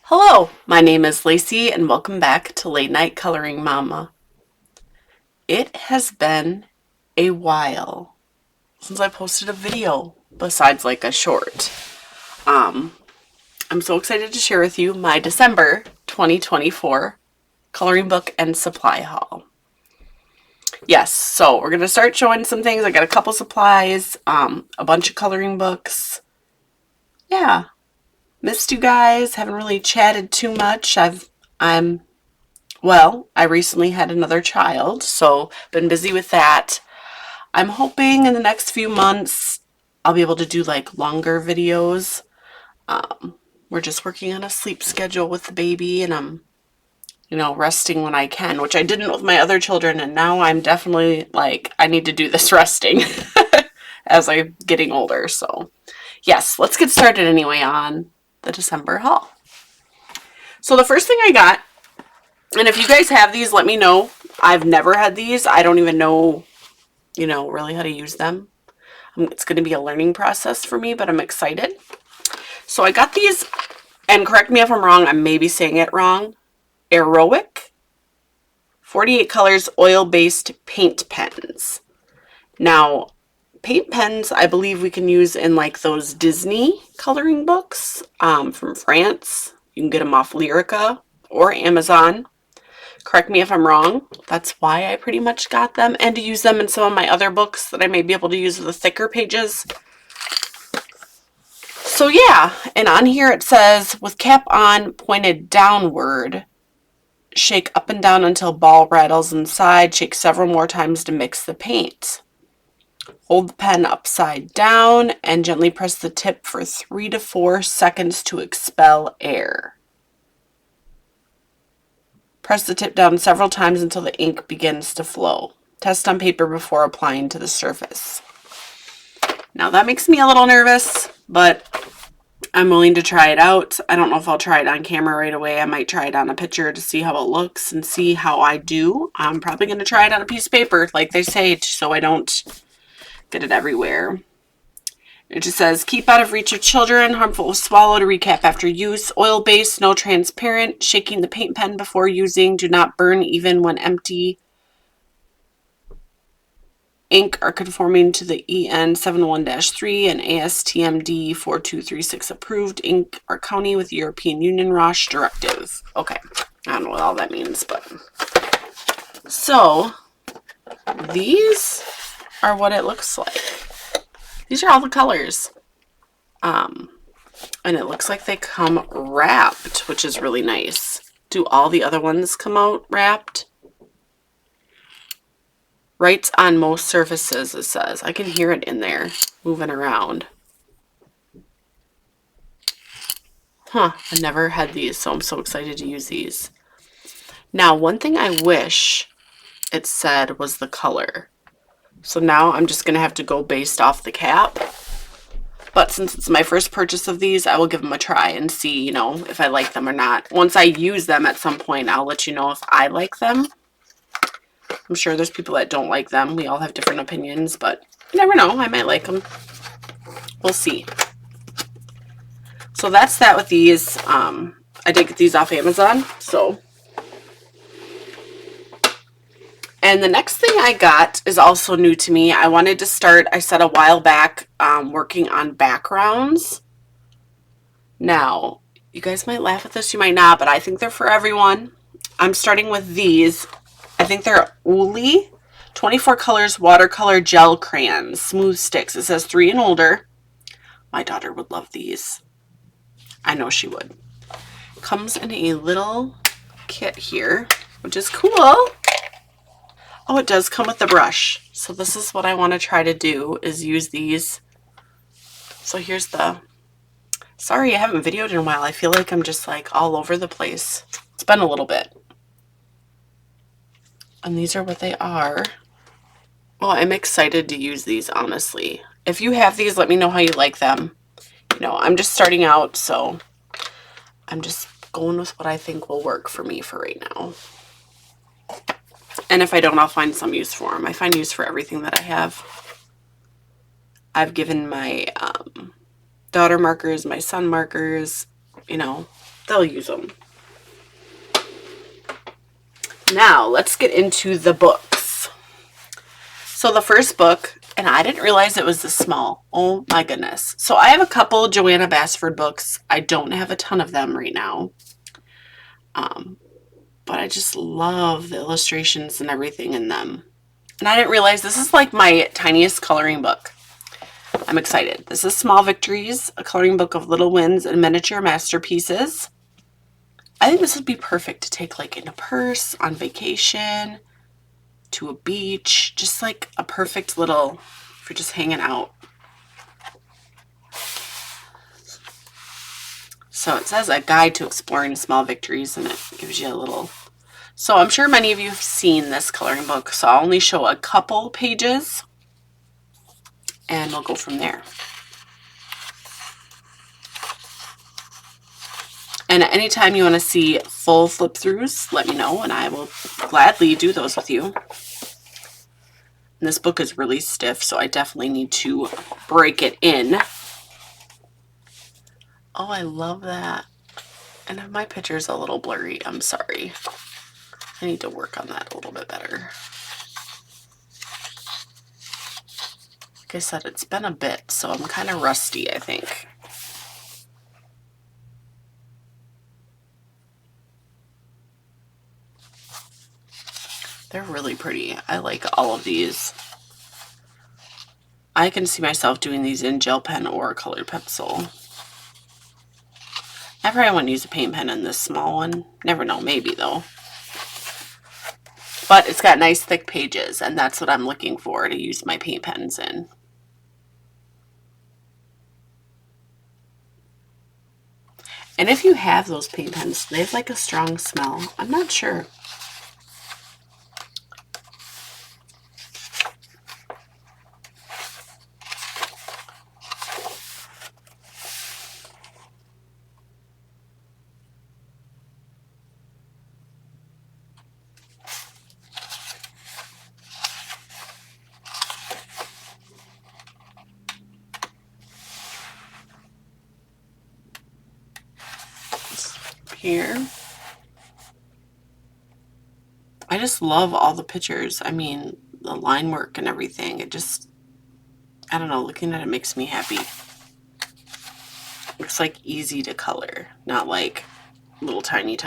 Hello, my name is Lacey and welcome back to Late Night Coloring Mama. It has been a while since I posted a video besides like a short. I'm so excited to share with you my December 2024 coloring book and supply haul. Yes, so we're going to start showing some things. I got a couple supplies, a bunch of coloring books. Yeah. Missed you guys. Haven't really chatted too much. I recently had another child, so been busy with that. I'm hoping in the next few months I'll be able to do like longer videos. We're just working on a sleep schedule with the baby, and I'm, resting when I can, which I didn't with my other children, and now I'm definitely like, I need to do this resting as I'm getting older. So yes, let's get started anyway on the December haul. So the first thing I got, and if you guys have these, let me know. I've never had these. I don't even know, really how to use them. It's going to be a learning process for me, but I'm excited. So I got these, and correct me if I'm wrong, I may be saying it wrong. AROIC 48 colors oil-based paint pens. Now, paint pens, I believe we can use in like those Disney coloring books from France. You can get them off Lyrica or Amazon. Correct me if I'm wrong. That's why I pretty much got them, and to use them in some of my other books that I may be able to use with the thicker pages. So yeah, and on here it says, with cap on, pointed downward, shake up and down until ball rattles inside, shake several more times to mix the paint. Hold the pen upside down and gently press the tip for 3 to 4 seconds to expel air. Press the tip down several times until the ink begins to flow. Test on paper before applying to the surface. Now that makes me a little nervous, but I'm willing to try it out. I don't know if I'll try it on camera right away. I might try it on a picture to see how it looks and see how I do. I'm probably going to try it on a piece of paper, like they say, so I don't get it everywhere. It just says, keep out of reach of children, harmful to swallow, to recap after use, oil-based, no transparent, shaking the paint pen before using, do not burn even when empty. Ink are conforming to the EN 71-3 and ASTMD 4236 approved. Ink are county with the European Union ROSH directive. Okay, I don't know what all that means, but. So, these are what it looks like. These are all the colors. And it looks like they come wrapped, which is really nice. Do all the other ones come out wrapped? Writes on most surfaces, it says. I can hear it in there moving around. I've never had these, so I'm so excited to use these. Now, one thing I wish it said was the color. So now I'm just going to have to go based off the cap. But since it's my first purchase of these, I will give them a try and see, if I like them or not. Once I use them at some point, I'll let you know if I like them. I'm sure there's people that don't like them. We all have different opinions, but you never know. I might like them. We'll see. So that's that with these. I did get these off Amazon, so. And the next thing I got is also new to me. I wanted to start, I said a while back, working on backgrounds. Now, you guys might laugh at this, you might not, but I think they're for everyone. I'm starting with these. I think they're Ooly 24 colors watercolor gel crayons, smooth sticks. It says 3 and older. My daughter would love these. I know she would. Comes in a little kit here, which is cool. Oh, it does come with the brush. So this is what I want to try to do, is use these. So here's the, sorry I haven't videoed in a while. I feel like I'm just like all over the place. It's been a little bit. And these are what they are. Well, I'm excited to use these, honestly. If you have these, let me know how you like them. I'm just starting out, so I'm just going with what I think will work for me for right now. And if I don't, I'll find some use for them. I find use for everything that I have. I've given my daughter markers, my son markers, they'll use them. Now, let's get into the books. So the first book, and I didn't realize it was this small. Oh my goodness. So I have a couple Joanna Basford books. I don't have a ton of them right now. But I just love the illustrations and everything in them. And I didn't realize this is like my tiniest coloring book. I'm excited. This is Small Victories, a coloring book of little wins and miniature masterpieces. I think this would be perfect to take like in a purse, on vacation, to a beach, just like a perfect little, for just hanging out. So it says a guide to exploring small victories, and it gives you a little. So I'm sure many of you have seen this coloring book, so I'll only show a couple pages and we'll go from there. And anytime you want to see full flip throughs, let me know and I will gladly do those with you. And this book is really stiff, so I definitely need to break it in. Oh, I love that. And my picture's a little blurry. I'm sorry. I need to work on that a little bit better. Like I said, it's been a bit, so I'm kind of rusty, I think. They're really pretty. I like all of these. I can see myself doing these in gel pen or colored pencil. I probably want to use a paint pen in this small one. Never know, maybe though. But it's got nice thick pages, and that's what I'm looking for to use my paint pens in. And if you have those paint pens, they have like a strong smell. I'm not sure. Here. I just love all the pictures. I mean, the line work and everything. It just, I don't know, looking at it makes me happy. Looks like easy to color, not like little tiny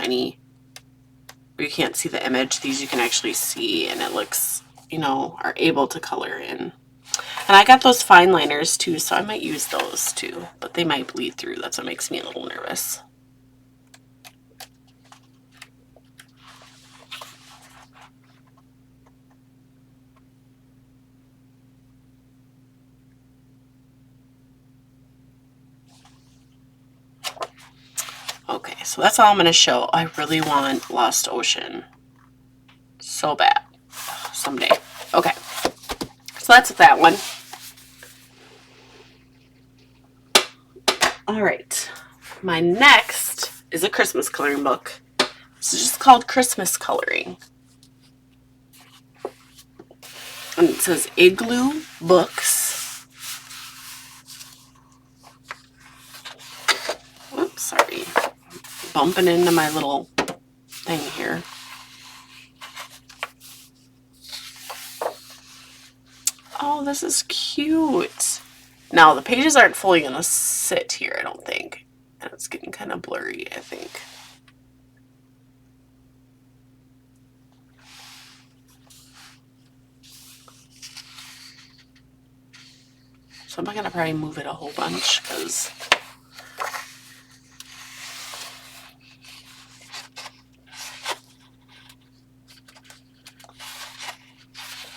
where you can't see the image. These you can actually see, and it looks, you know, are able to color in. And I got those fine liners too, so I might use those too, but they might bleed through. That's what makes me a little nervous. Okay, so that's all I'm going to show. I really want Lost Ocean. So bad. Someday. Okay. So that's that one. All right. My next is a Christmas coloring book. This is just called Christmas Coloring. And it says Igloo Books. Oops, sorry. Bumping into my little thing here. Oh, this is cute. Now, the pages aren't fully going to sit here, I don't think. And it's getting kind of blurry, I think. So I'm going to probably move it a whole bunch because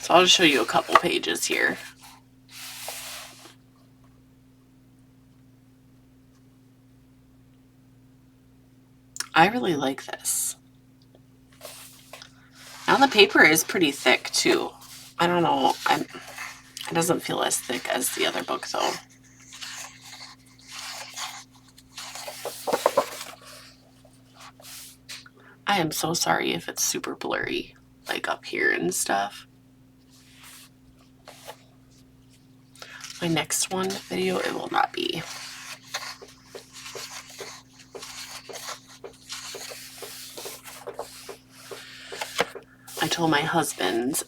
so I'll just show you a couple pages here. I really like this. Now the paper is pretty thick too. I don't know. It doesn't feel as thick as the other book though. I am so sorry if it's super blurry, like up here and stuff. My next one video, it will not be. I told my husband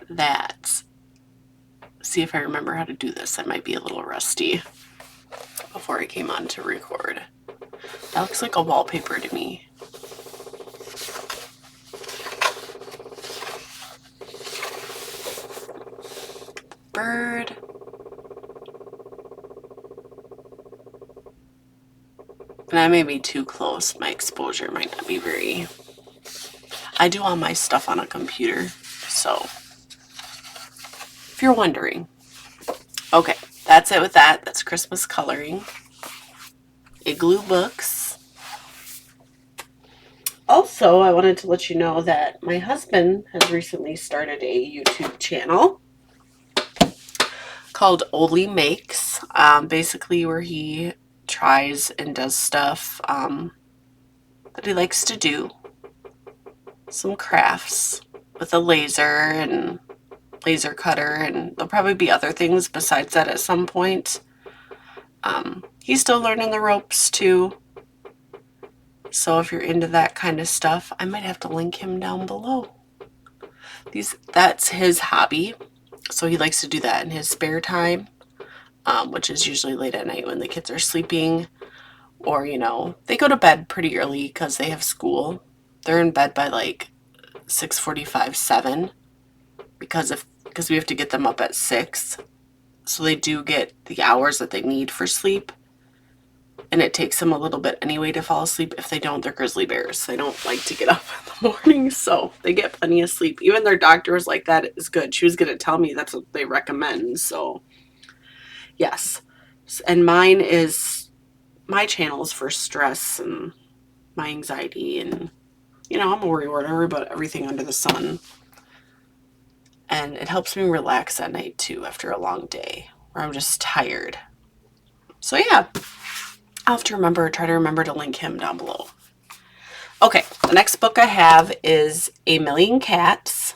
that, see if I remember how to do this. I might be a little rusty before I came on to record. That looks like a wallpaper to me. Bird. And I may be too close. My exposure might not be very... I do all my stuff on a computer, so if you're wondering. Okay, that's it with that. That's Christmas coloring. Igloo books. Also, I wanted to let you know that my husband has recently started a YouTube channel called Ooly Makes, basically where he tries and does stuff that he likes to do. Some crafts with a laser and laser cutter, and there'll probably be other things besides that at some point. He's still learning the ropes too, so if you're into that kind of stuff, I might have to link him down below. That's his hobby, so he likes to do that in his spare time, which is usually late at night when the kids are sleeping, or they go to bed pretty early because they have school. They're in bed by like 6:45, 7, because we have to get them up at 6. So they do get the hours that they need for sleep. And it takes them a little bit anyway to fall asleep. If they don't, they're grizzly bears. They don't like to get up in the morning, so they get plenty of sleep. Even their doctor was like, that is good. She was going to tell me that's what they recommend. So yes. And my channel is for stress and my anxiety, and I'm a worrywart about everything under the sun. And it helps me relax at night too after a long day where I'm just tired. So yeah, I'll have to try to remember to link him down below. Okay, the next book I have is A Million Cats,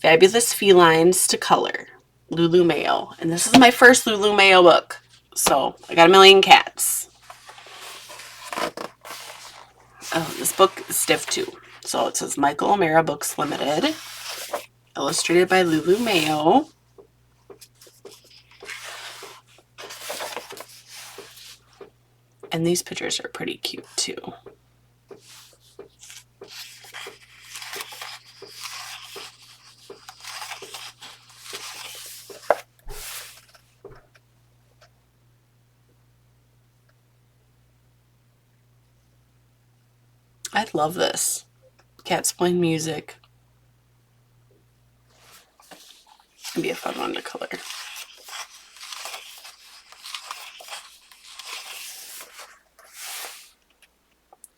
Fabulous Felines to Color, Lulu Mayo. And this is my first Lulu Mayo book. So I got a million cats. Oh, this book is stiff too. So it says Michael O'Mara Books Limited, illustrated by Lulu Mayo. And these pictures are pretty cute too. I love this. Cats playing music. It'd be a fun one to color.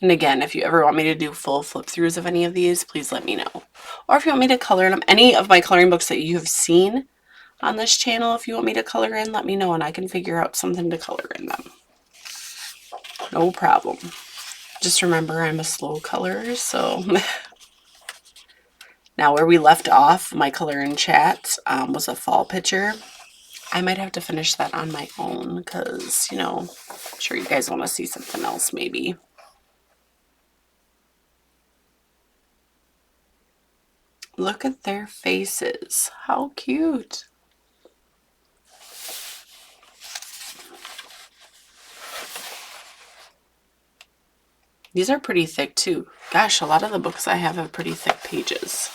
And again, if you ever want me to do full flip throughs of any of these, please let me know. Or if you want me to color them, any of my coloring books that you have seen on this channel, if you want me to color in, let me know and I can figure out something to color in them. No problem. Just remember, I'm a slow colorer, so... Now, where we left off, my color in chat was a fall picture. I might have to finish that on my own because, I'm sure you guys want to see something else maybe. Look at their faces. How cute. These are pretty thick too. Gosh, a lot of the books I have pretty thick pages.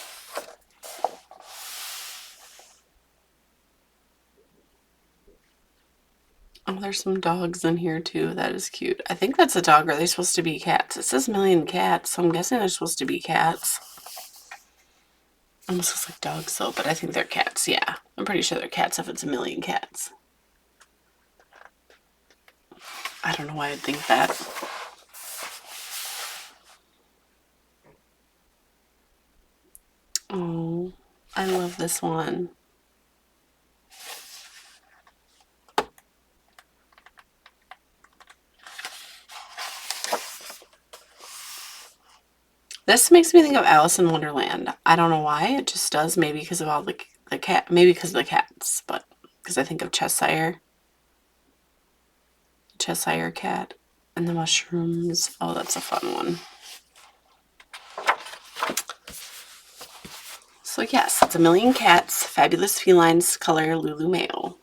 Oh, there's some dogs in here too. That is cute. I think that's a dog, or are they supposed to be cats? It says million cats, so I'm guessing they're supposed to be cats. Almost looks like dogs though, but I think they're cats. Yeah, I'm pretty sure they're cats if it's a million cats. I don't know why I'd think that. Oh, I love this one. This makes me think of Alice in Wonderland. I don't know why, it just does. Maybe because of all the cat, maybe because of the cats, but because I think of Cheshire cat and the mushrooms. Oh, that's a fun one. So yes, it's A Million Cats, Fabulous Felines, color Lulu Mayo.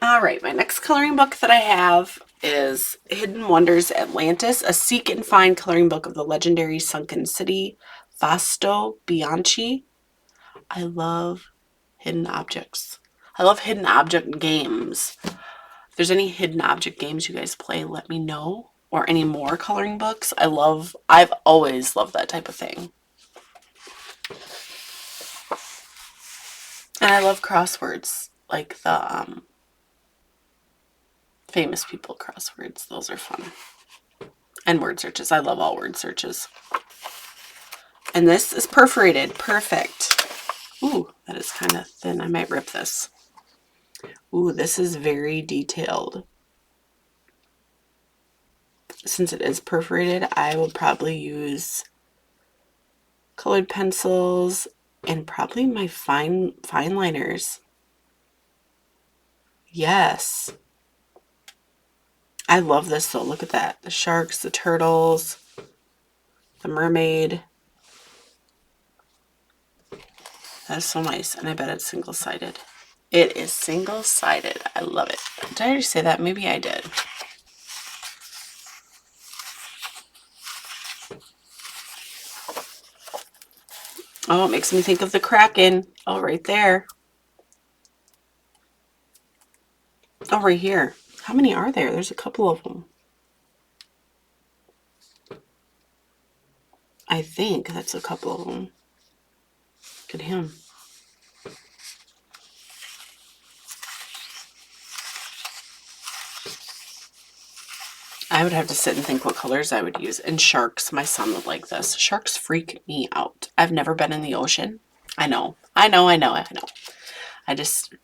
Alright, my next coloring book that I have is Hidden Wonders Atlantis, a seek and find coloring book of the legendary sunken city, Vasto Bianchi. I love hidden objects. I love hidden object games. If there's any hidden object games you guys play, let me know. Or any more coloring books. I've always loved that type of thing. And I love crosswords, like the famous people crosswords. Those are fun. And word searches. I love all word searches. And this is perforated. Perfect. Ooh, that is kind of thin. I might rip this. Ooh, this is very detailed. Since it is perforated, I will probably use colored pencils and probably my fine liners. Yes. I love this though. Look at that. The sharks, the turtles, the mermaid. That is so nice. And I bet it's single-sided. It is single-sided. I love it. Did I already say that? Maybe I did. Oh, it makes me think of the Kraken. Oh, right there. Oh, right here. How many are there? There's a couple of them. I think that's a couple of them. Look at him. I would have to sit and think what colors I would use. And sharks, my son would like this. Sharks freak me out. I've never been in the ocean. I know. I just,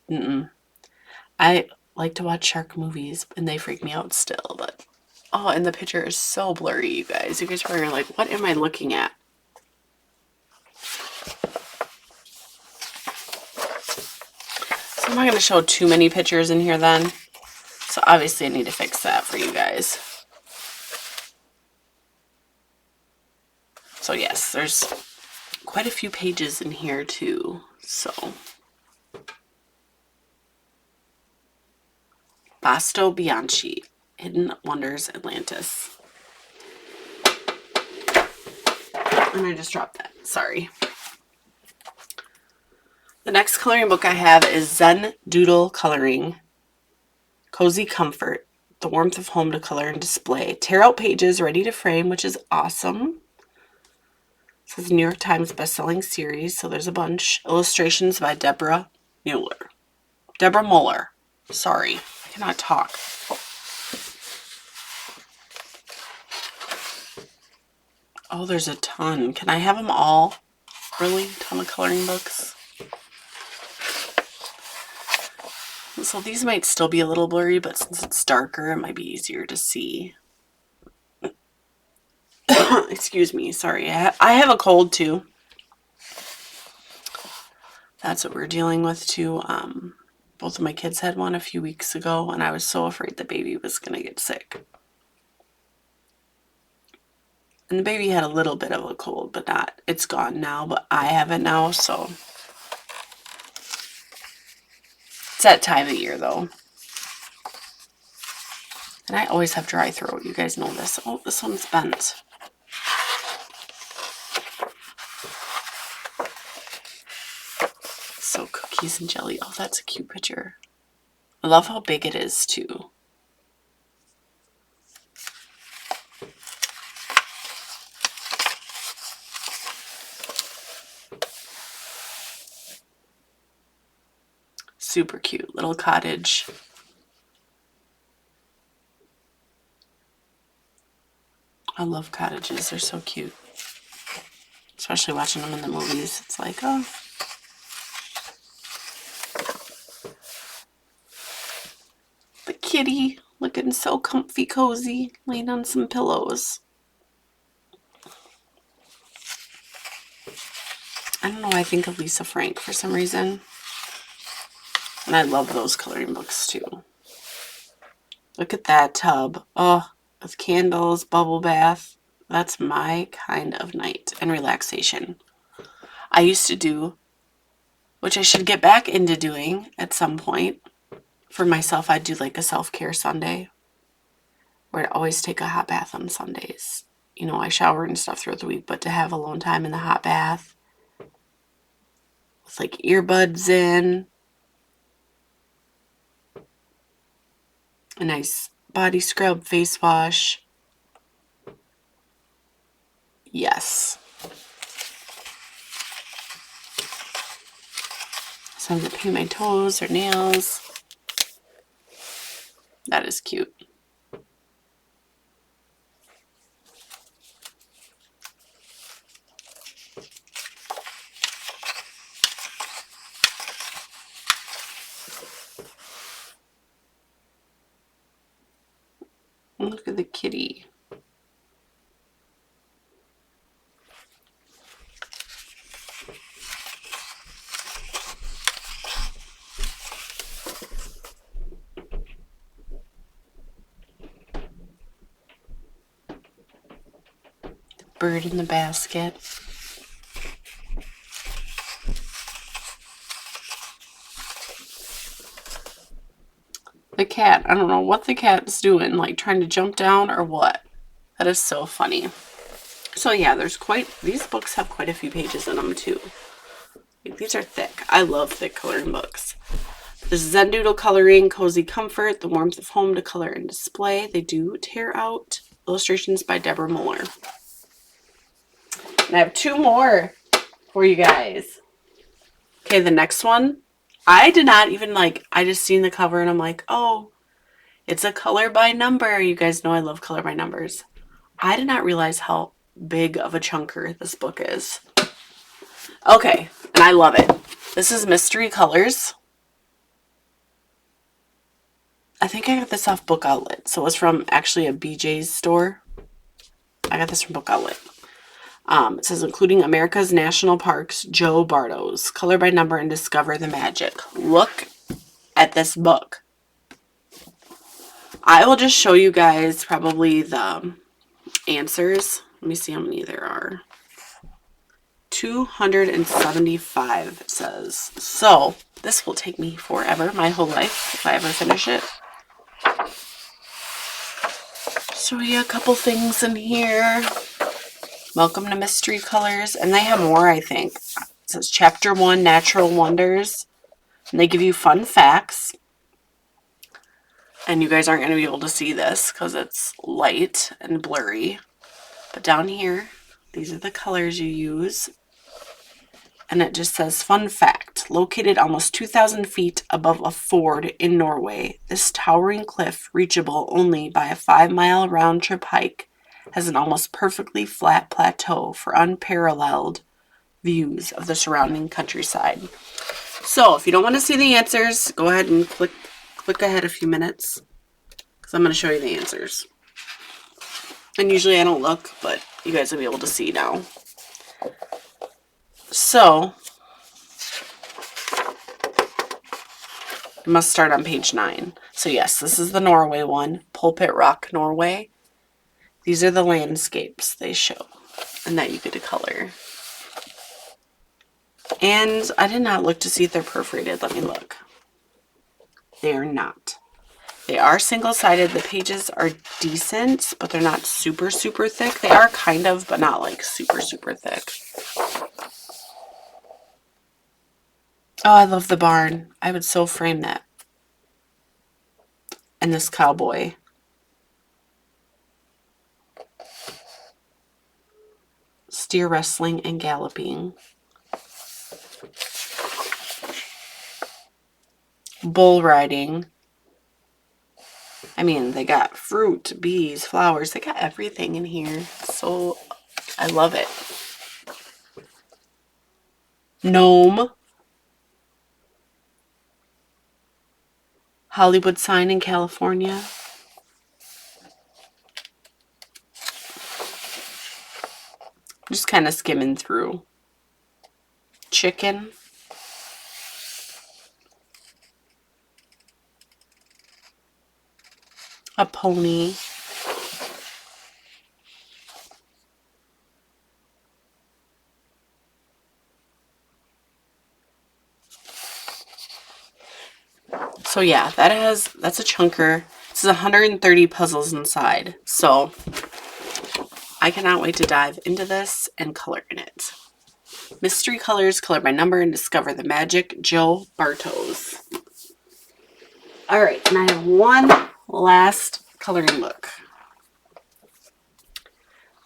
I like to watch shark movies and they freak me out still. But, oh, and the picture is so blurry, you guys. You guys are probably like, what am I looking at? So I'm not going to show too many pictures in here then. So obviously I need to fix that for you guys. So yes, there's quite a few pages in here too. So Vasto Bianchi, Hidden Wonders Atlantis. And I just dropped that. Sorry. The next coloring book I have is Zen Doodle Coloring. Cozy Comfort. The warmth of home to color and display. Tear out pages ready to frame, which is awesome. It says New York Times bestselling series, so there's a bunch. Illustrations by Deborah Muller. Sorry, I cannot talk. Oh, there's a ton. Can I have them all? Really? A ton of coloring books? So these might still be a little blurry, but since it's darker, it might be easier to see. Excuse me, sorry. I have a cold too. That's what we're dealing with too. Both of my kids had one a few weeks ago, and I was so afraid the baby was going to get sick. And the baby had a little bit of a cold, but not, it's gone now, but I have it now, so. It's that time of year though. And I always have dry throat. You guys know this. Oh, this one's bent. So cookies and jelly. Oh, that's a cute picture. I love how big it is too. Super cute little cottage. I love cottages. They're so cute. Especially watching them in the movies. It's like, oh. The kitty looking so comfy, cozy, laying on some pillows. I don't know why I think of Lisa Frank for some reason. And I love those coloring books too. Look at that tub. Oh, with candles, bubble bath. That's my kind of night and relaxation. I used to do, which I should get back into doing at some point. For myself, I'd do like a self-care Sunday where I'd always take a hot bath on Sundays. You know, I shower and stuff throughout the week, but to have alone time in the hot bath with like earbuds in, a nice body scrub, face wash. Yes. So I'm going to paint my toes or nails. That is cute. Look at the kitty. Bird in the basket. The cat, I don't know what the cat's doing, like trying to jump down or what. That is so funny. So yeah, these books have quite a few pages in them too. These are thick. I love thick coloring books. This is Zen Doodle Coloring, Cozy Comfort, The Warmth of Home to Color and Display. They do tear out. Illustrations by Deborah Muller. And I have two more for you guys. Okay, the next one, I did not even I just seen the cover and I'm like, oh, it's a color by number. You guys know I love color by numbers. I did not realize how big of a chunker this book is. Okay, and I love it. This is Mystery Colors. I think I got this off Book Outlet. So it was from actually a BJ's store. I got this from Book Outlet. It says, including America's National Parks, Joe Bartos. Color by number and discover the magic. Look at this book. I will just show you guys probably the answers. Let me see how many there are. 275 it says. So this will take me forever, my whole life, if I ever finish it. Show you a couple things in here. Welcome to Mystery Colors. And they have more, I think. It says Chapter 1, Natural Wonders. And they give you fun facts. And you guys aren't going to be able to see this because it's light and blurry. But down here, these are the colors you use. And it just says, fun fact, located almost 2,000 feet above a ford in Norway, this towering cliff, reachable only by a 5-mile round-trip hike, has an almost perfectly flat plateau for unparalleled views of the surrounding countryside. So if you don't want to see the answers, go ahead and click ahead a few minutes because I'm going to show you the answers. And usually I don't look, but you guys will be able to see now. So, I must start on page 9. So yes, this is the Norway one, Pulpit Rock, Norway. These are the landscapes they show and that you get to color. And I did not look to see if they're perforated. Let me look. They are not. They are single-sided. The pages are decent, but they're not super, super thick. They are kind of, but not like super, super thick. Oh, I love the barn. I would so frame that. And this cowboy. Steer wrestling and galloping. Bull riding. I mean, they got fruit, bees, flowers. They got everything in here. So, I love it. Gnome. Hollywood sign in California. Just kind of skimming through. Chicken. A pony. So yeah, that's a chunker. This is 130 puzzles inside. So I cannot wait to dive into this and color in it. Mystery colors, color by number, and discover the magic. Joe Bartos. All right, and I have one last coloring book.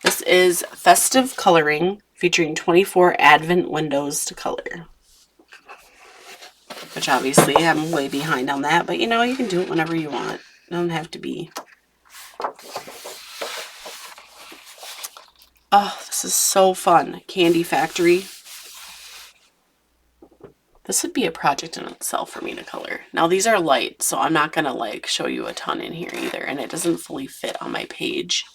This is Festive Coloring, featuring 24 Advent windows to color. Which obviously I'm way behind on that, but you know, you can do it whenever you want. It doesn't have to be. Oh, this is so fun. Candy Factory. This would be a project in itself for me to color. Now these are light, so I'm not going to like show you a ton in here either, and it doesn't fully fit on my page.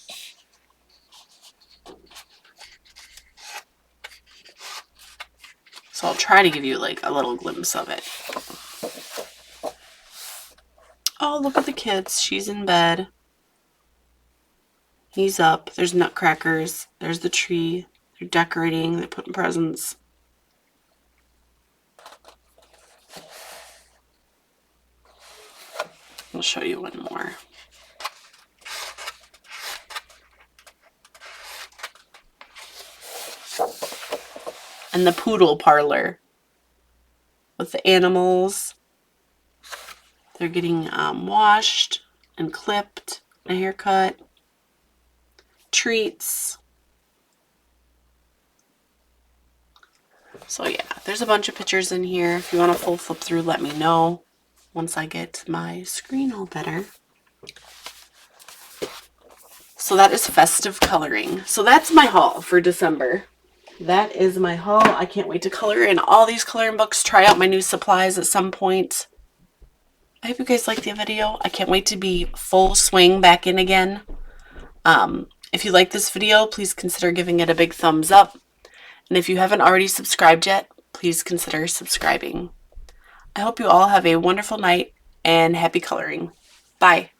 So I'll try to give you like a little glimpse of it. Oh, look at the kids. She's in bed. He's up. There's nutcrackers. There's the tree. They're decorating. They're putting presents. I'll show you one more. And the poodle parlor with the animals. They're getting washed and clipped, a haircut, treats. So yeah, there's a bunch of pictures in here. If you want a full flip through, let me know once I get my screen all better. So that is Festive Coloring. So that's my haul for December. That is my haul. I can't wait to color in all these coloring books, try out my new supplies at some point. I hope you guys liked the video. I can't wait to be full swing back in again. If you like this video, please consider giving it a big thumbs up. And if you haven't already subscribed yet, please consider subscribing. I hope you all have a wonderful night and happy coloring. Bye.